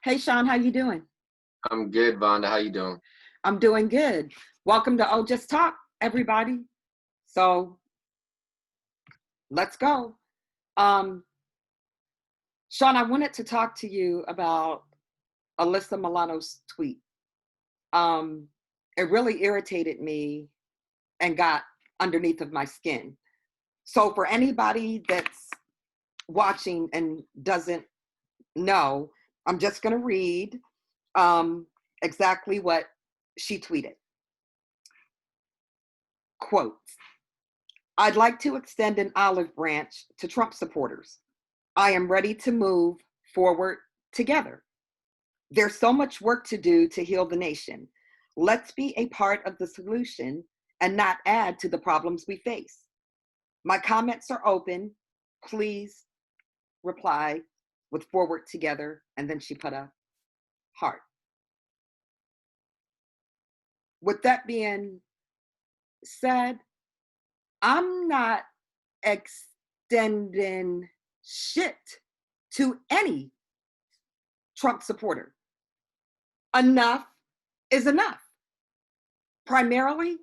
Hey, Shawn, how you doing? I'm good, Vonda. How you doing? I'm doing good. Welcome to Just Talk, everybody. So let's go. Um, Shawn, I wanted to talk to you about Alyssa Milano's tweet. Um, it really irritated me and got underneath of my skin. So for anybody that's watching and doesn't know, I'm just going to read exactly what she tweeted. Quote, I'd like to extend an olive branch to Trump supporters. I am ready to move forward together. There's so much work to do to heal the nation. Let's be a part of the solution and not add to the problems we face. My comments are open. Please reply with forward together. And then she put a heart. With that being said, I'm not extending shit to any Trump supporter. Enough is enough. Primarily,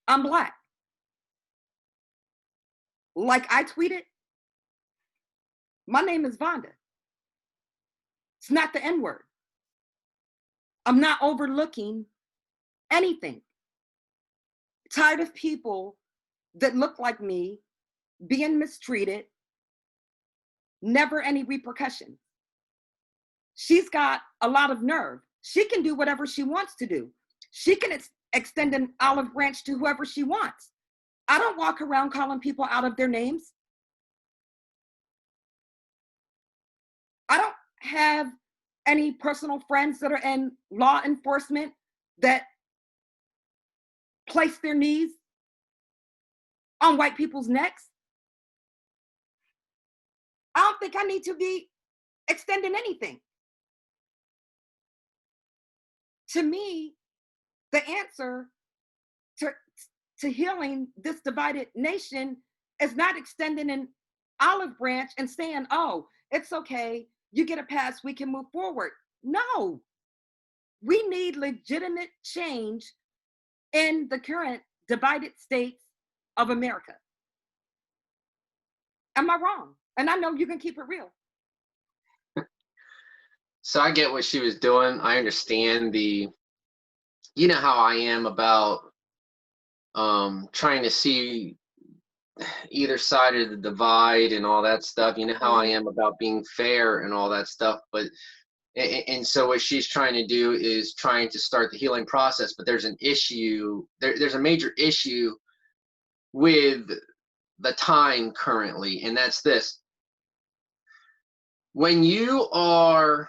I'm Black. Like I tweeted, my name is Vonda. It's not the N-word. I'm not overlooking anything. Tired of people that look like me being mistreated, never any repercussions. She's got a lot of nerve. She can do whatever she wants to do. She can extend an olive branch to whoever she wants. I don't walk around calling people out of their names. I don't have any personal friends that are in law enforcement that place their knees on white people's necks. I don't think I need to be extending anything. To me, the answer to healing this divided nation is not extending an olive branch and saying, oh, it's okay, you get a pass, we can move forward. No, we need legitimate change in the current divided states of America. Am I wrong? And I know you can keep it real. So I get what she was doing. I understand you know how I am about trying to see either side of the divide and all that stuff. You know how I am about being fair and all that stuff. But and so what she's trying to do is trying to start the healing process. But there's an issue. There's a major issue with the time currently, and that's this. When you got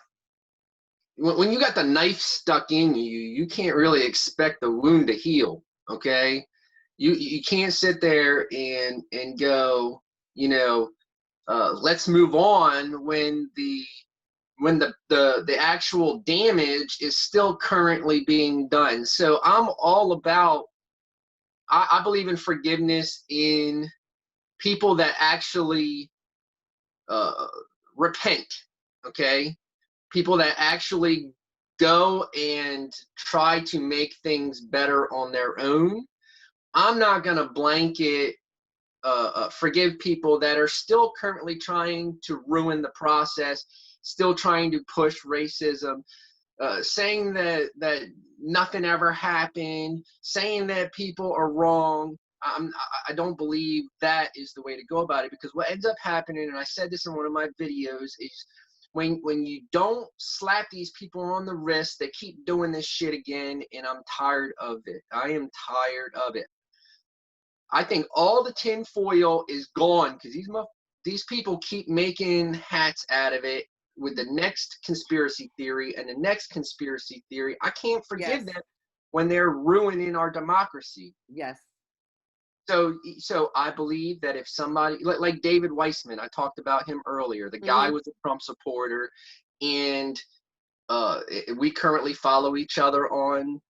the knife stuck in you, you can't really expect the wound to heal. Okay, you can't sit there and go, let's move on when the actual damage is still currently being done. So I'm all about. I believe in forgiveness in people that actually repent. Okay, people that actually go and try to make things better on their own. I'm not going to blanket forgive people that are still currently trying to ruin the process, still trying to push racism, saying that nothing ever happened, saying that people are wrong. I don't believe that is the way to go about it, because what ends up happening, and I said this in one of my videos, is when you don't slap these people on the wrist, they keep doing this shit again, and I'm tired of it. I am tired of it. I think all the tinfoil is gone because these people keep making hats out of it with the next conspiracy theory and the next conspiracy theory. I can't forgive them when they're ruining our democracy. Yes. So I believe that if somebody like David Weissman, I talked about him earlier. The guy was a Trump supporter, and we currently follow each other on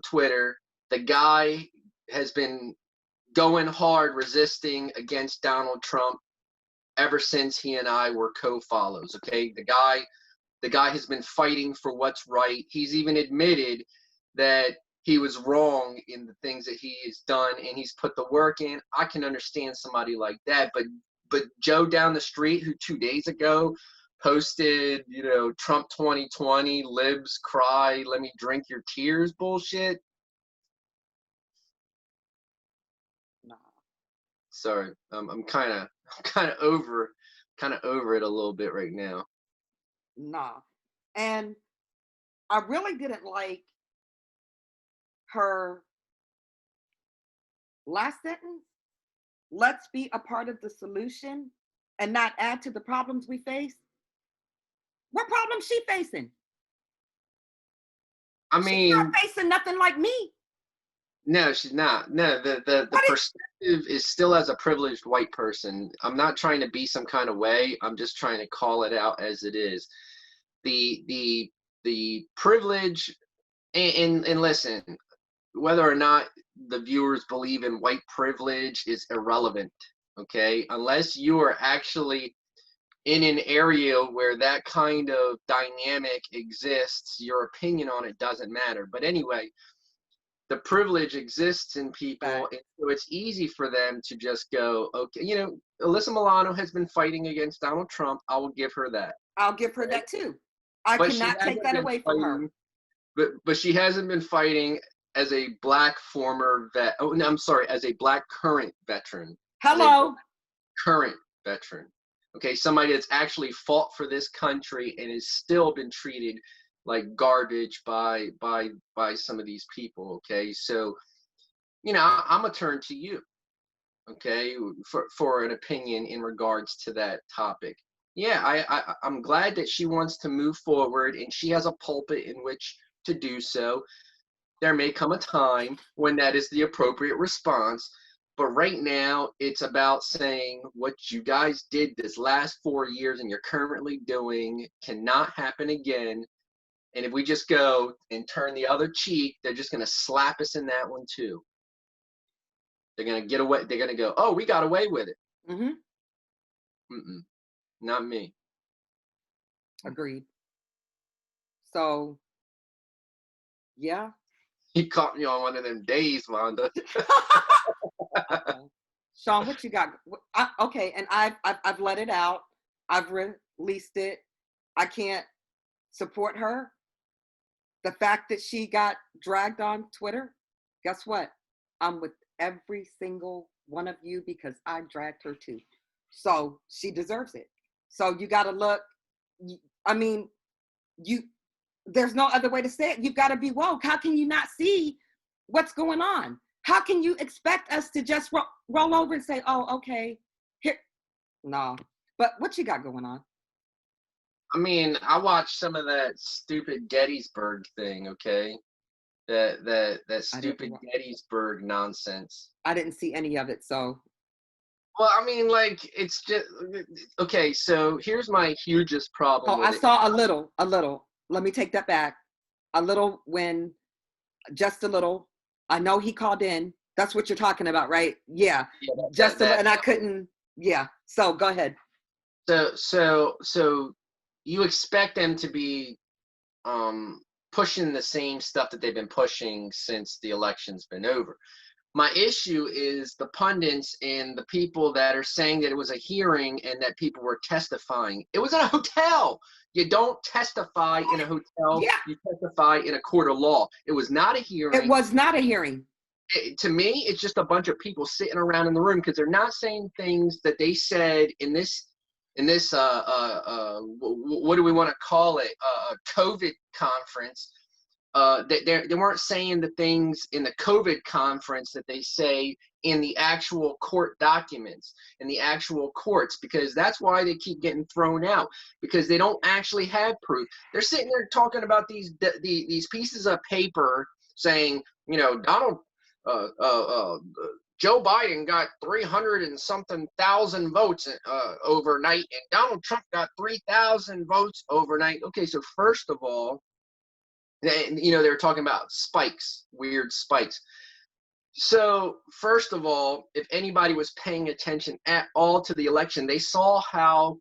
Twitter. The guy has been going hard resisting against Donald Trump ever since he and I were co-follows. Okay, the guy The guy has been fighting for what's right. He's even admitted that he was wrong in the things that he has done, and he's put the work in. I can understand somebody like that, but Joe down the street, who 2 days ago posted, Trump 2020, libs cry, let me drink your tears bullshit. No. Sorry, I'm kind of over it a little bit right now. Nah. And I really didn't like her last sentence. Let's be a part of the solution and not add to the problems we face. What problem she facing? I She's mean, not facing nothing like me. no, she's not. No, the perspective is still as a privileged white person. I'm not trying to be some kind of way. I'm just trying to call it out as it is. The privilege, and listen, whether or not the viewers believe in white privilege is irrelevant, okay? Unless you are actually in an area where that kind of dynamic exists, your opinion on it doesn't matter. But anyway, the privilege exists in people, and so it's easy for them to just go, okay, Alyssa Milano has been fighting against Donald Trump. I will give her that. I'll give her that too. I But she cannot take hasn't that been away from her. fighting- But she hasn't been fighting as a black former vet. Oh, no, I'm sorry, as a black current veteran. Hello. Current veteran. Okay, somebody that's actually fought for this country and has still been treated like garbage by some of these people. Okay, so I'm gonna turn to you, okay, for an opinion in regards to that topic. Yeah, I'm glad that she wants to move forward and she has a pulpit in which to do so. There may come a time when that is the appropriate response, but right now it's about saying what you guys did this last 4 years and you're currently doing cannot happen again. And if we just go and turn the other cheek, they're just going to slap us in that one too. They're going to get away. They're going to go, oh, we got away with it. Mm-hmm. Not me. Agreed. So, yeah. He caught me on one of them days, Wanda. Shawn, what you got? Okay, and I've let it out. I've released it. I can't support her. The fact that she got dragged on Twitter, guess what? I'm with every single one of you because I dragged her too. So she deserves it. So you got to look. I mean, there's no other way to say it. You've got to be woke. How can you not see what's going on? How can you expect us to just roll over and say, oh, okay, here? No. But what you got going on? I mean, I watched some of that stupid Gettysburg thing, okay? That stupid Gettysburg nonsense. I didn't see any of it, so. Well, I mean, like, it's just, okay, so here's my hugest problem with I saw a little. Let me take that back. A little just a little. I know he called in. That's what you're talking about, right? Yeah. Just a little, and I couldn't, yeah. So go ahead. So you expect them to be pushing the same stuff that they've been pushing since the election's been over. My issue is the pundits and the people that are saying that it was a hearing and that people were testifying. It was in a hotel. You don't testify in a hotel. Yeah. You testify in a court of law. It was not a hearing. It was not a hearing. To me, it's just a bunch of people sitting around in the room because they're not saying things that they said in this what do we want to call it, COVID conference. They weren't saying the things in the COVID conference that they say in the actual court documents, in the actual courts, because that's why they keep getting thrown out, because they don't actually have proof. They're sitting there talking about these pieces of paper saying, Joe Biden got 300 and something thousand votes overnight, and Donald Trump got 3,000 votes overnight. Okay, so first of all, they were talking about spikes, weird spikes. So first of all, if anybody was paying attention at all to the election, they saw how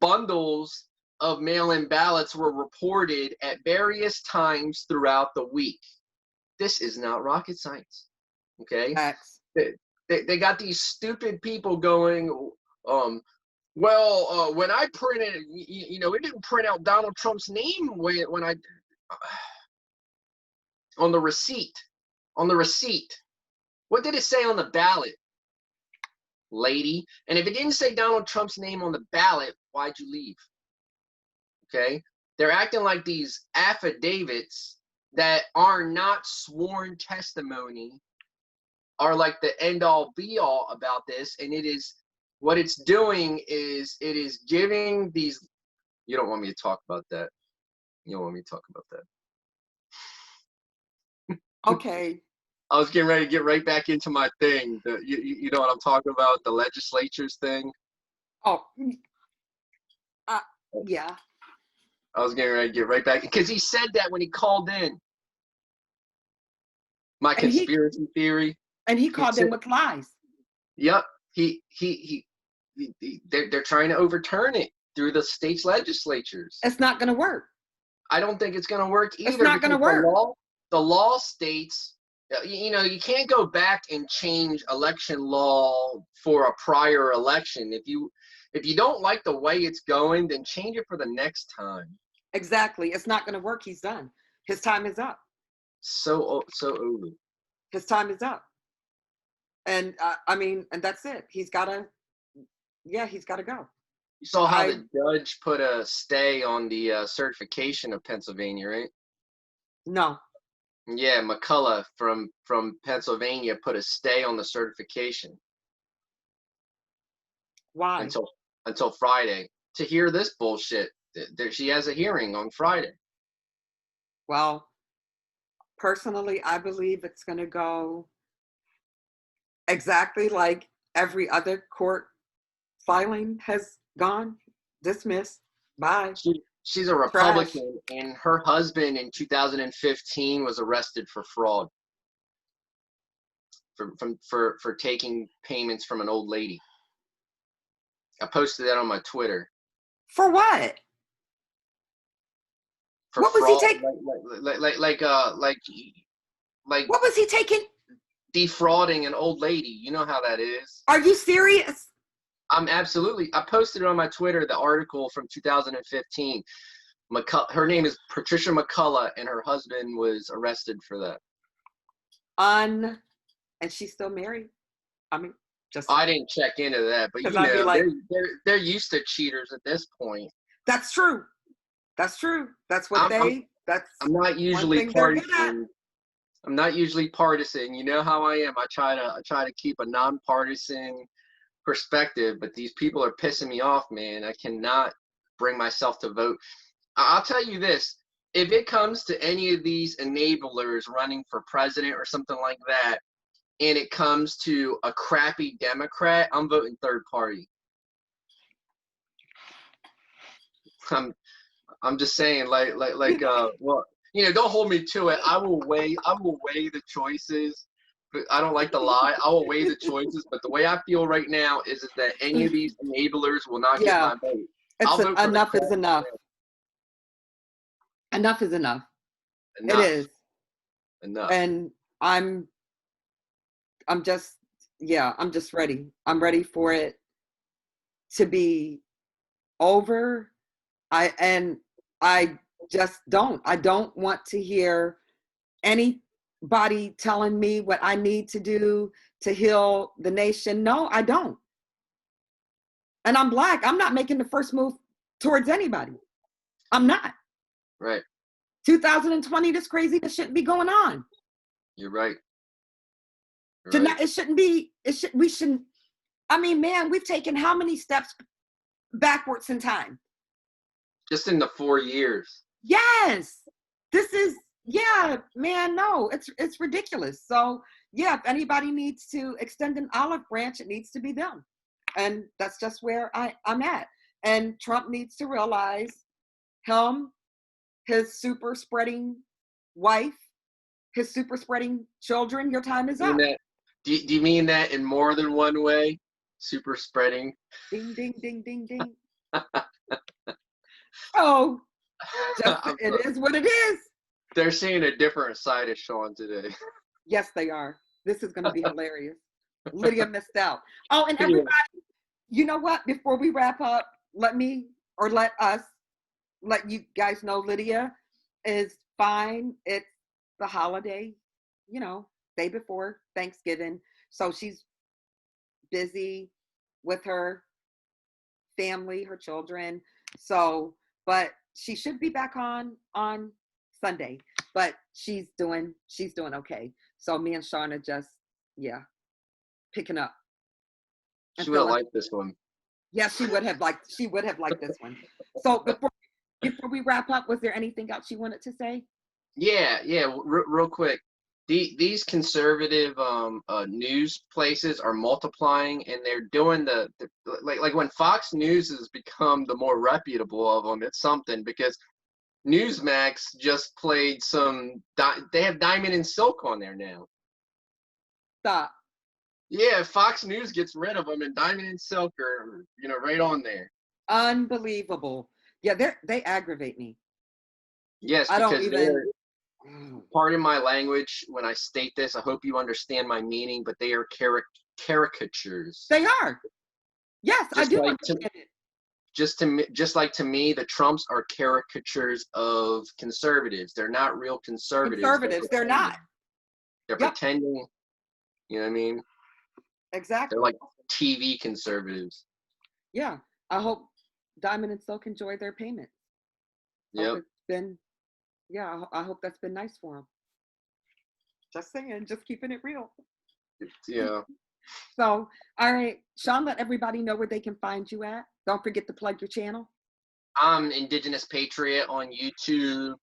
bundles of mail-in ballots were reported at various times throughout the week. This is not rocket science, okay? Facts. They got these stupid people going, when I printed, it didn't print out Donald Trump's name when I, on the receipt. What did it say on the ballot, lady? And if it didn't say Donald Trump's name on the ballot, why'd you leave? Okay? They're acting like these affidavits that are not sworn testimony are like the end all be all about this. And it is, what it's doing is it is giving these, you don't want me to talk about that. You don't want me to talk about that. Okay. I was getting ready to get right back into my thing. You know what I'm talking about? The legislatures thing. Oh, yeah. I was getting ready to get right back because he said that when he called in. My conspiracy theory. And he called them with lies. Yep. They're trying to overturn it through the state's legislatures. It's not going to work. I don't think it's going to work either. It's not going to work. The law states, you can't go back and change election law for a prior election. If you don't like the way it's going, then change it for the next time. Exactly. It's not going to work. He's done. His time is up. So over. His time is up. And and that's it. He's got to go. You saw how the judge put a stay on the certification of Pennsylvania, right? No. Yeah, McCullough from Pennsylvania put a stay on the certification. Why? Until Friday to hear this bullshit. She has a hearing on Friday. Well, personally, I believe it's going to go exactly like every other court filing has gone. Dismissed. Bye. She's a Republican, and her husband in 2015 was arrested for fraud. For taking payments from an old lady. I posted that on my Twitter. For what? For what fraud, was he taking? Like what was he taking? Defrauding an old lady. You know how that is. Are you serious? I'm absolutely. I posted it on my Twitter, the article from 2015. Her name is Patricia McCullough, and her husband was arrested for that. And she's still married? I mean, just. I didn't check into that, but they're used to cheaters at this point. That's true. That's true. That's what I'm not usually partisan. I'm not usually partisan. You know how I am. I try to keep a nonpartisan perspective, but these people are pissing me off, man. I cannot bring myself to vote. I'll tell you this. If it comes to any of these enablers running for president or something like that, and it comes to a crappy Democrat, I'm voting third party. I'm just saying, well, don't hold me to it. I will weigh the choices. But I don't like to lie. I will weigh the choices. But the way I feel right now is that any of these enablers will not get my vote. Enough is enough. Enough is enough. It is. Enough. And I'm just ready. I'm ready for it to be over. I don't want to hear anybody telling me what I need to do to heal the nation. No, I don't. And I'm Black. I'm not making the first move towards anybody. I'm not. Right. 2020, this craziness shouldn't be going on. You're right. It shouldn't be. We shouldn't. I mean, man, we've taken how many steps backwards in time? Just in the 4 years. Yes. This is, man, no, it's ridiculous. So yeah, if anybody needs to extend an olive branch, it needs to be them. And that's just where I'm at. And Trump needs to realize his super spreading wife, his super spreading children, your time is up. Do you mean that in more than one way? Super spreading? Ding, ding, ding, ding, ding. Oh, just I'm it sorry. is what it is. They're seeing a different side of Shawn today. Yes, they are. This is going to be hilarious. Lydia missed out. Oh, and Yeah. everybody, you know what? Before we wrap up, let us let you guys know Lydia is fine. It's the holiday, you know, day before Thanksgiving. So she's busy with her family, her children. So, but she should be back on Sunday. But she's doing okay. So me and Shawn are just, yeah, picking up and She would have feeling. liked this one. Yeah, she would have liked this one. So before we wrap up, was there anything else you wanted to say? Yeah, yeah. Real quick, these conservative news places are multiplying, and they're doing like when Fox News has become the more reputable of them. It's something because Newsmax just played some. They have Diamond and Silk on there now. Stop. Yeah, Fox News gets rid of them, and Diamond and Silk are right on there. Unbelievable. Yeah, they aggravate me. Yes, I don't because even. they're pardon my language when I state this. I hope you understand my meaning, but they are caricatures. They are. Yes, I Just do like understand it. just like to me, the Trumps are caricatures of conservatives. They're not real conservatives. Conservatives, they're not. They're Yep, pretending. You know what I mean? They're exactly. like TV conservatives. Yeah, I hope Diamond and Silk enjoy their payments. Hope Yep. it's been, yeah, I hope that's been nice for them. Just saying, just keeping it real. Yeah. So, all right, Shawn, let everybody know where they can find you at. Don't forget to plug your channel. I'm Indigenous Patriot on YouTube,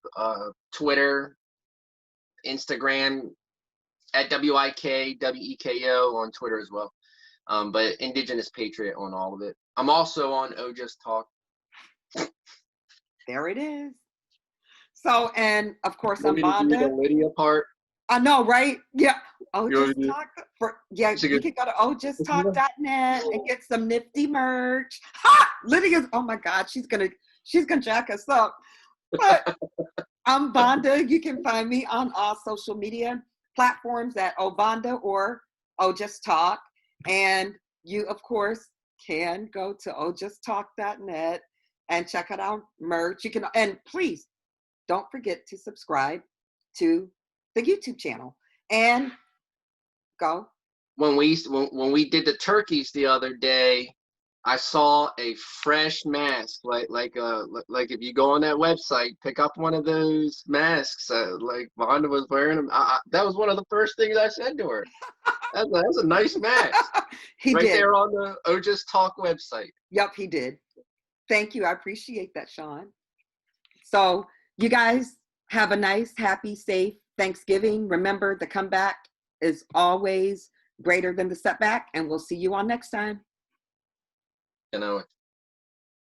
Twitter, Instagram, at WIKWEKO on Twitter as well. But Indigenous Patriot on all of it. I'm also on OJT Talk. There it is. So, and of course, You want I'm me to do the Vonda. Lydia part? I know, right? Yeah. Oh, You just want me talk for, yeah, to you do- can go to ohjusttalk.net and get some nifty merch. Ha! Lydia's, oh my God, she's gonna jack us up. But I'm Vonda. You can find me on all social media platforms at Ovonda or Just Talk. And you, of course, can go to ohjusttalk.net and check out our merch. You can, and please don't forget to subscribe to the YouTube channel and go. When we did the turkeys the other day, I saw a fresh mask, like if you go on that website, pick up one of those masks. Like Vonda was wearing them. That was one of the first things I said to her. That's a nice mask, He right did. there on the OJust Talk website. Yep, he did. Thank you. I appreciate that, Shawn. So you guys have a nice, happy, safe Thanksgiving. Remember, the comeback is always greater than the setback, and we'll see you on next time.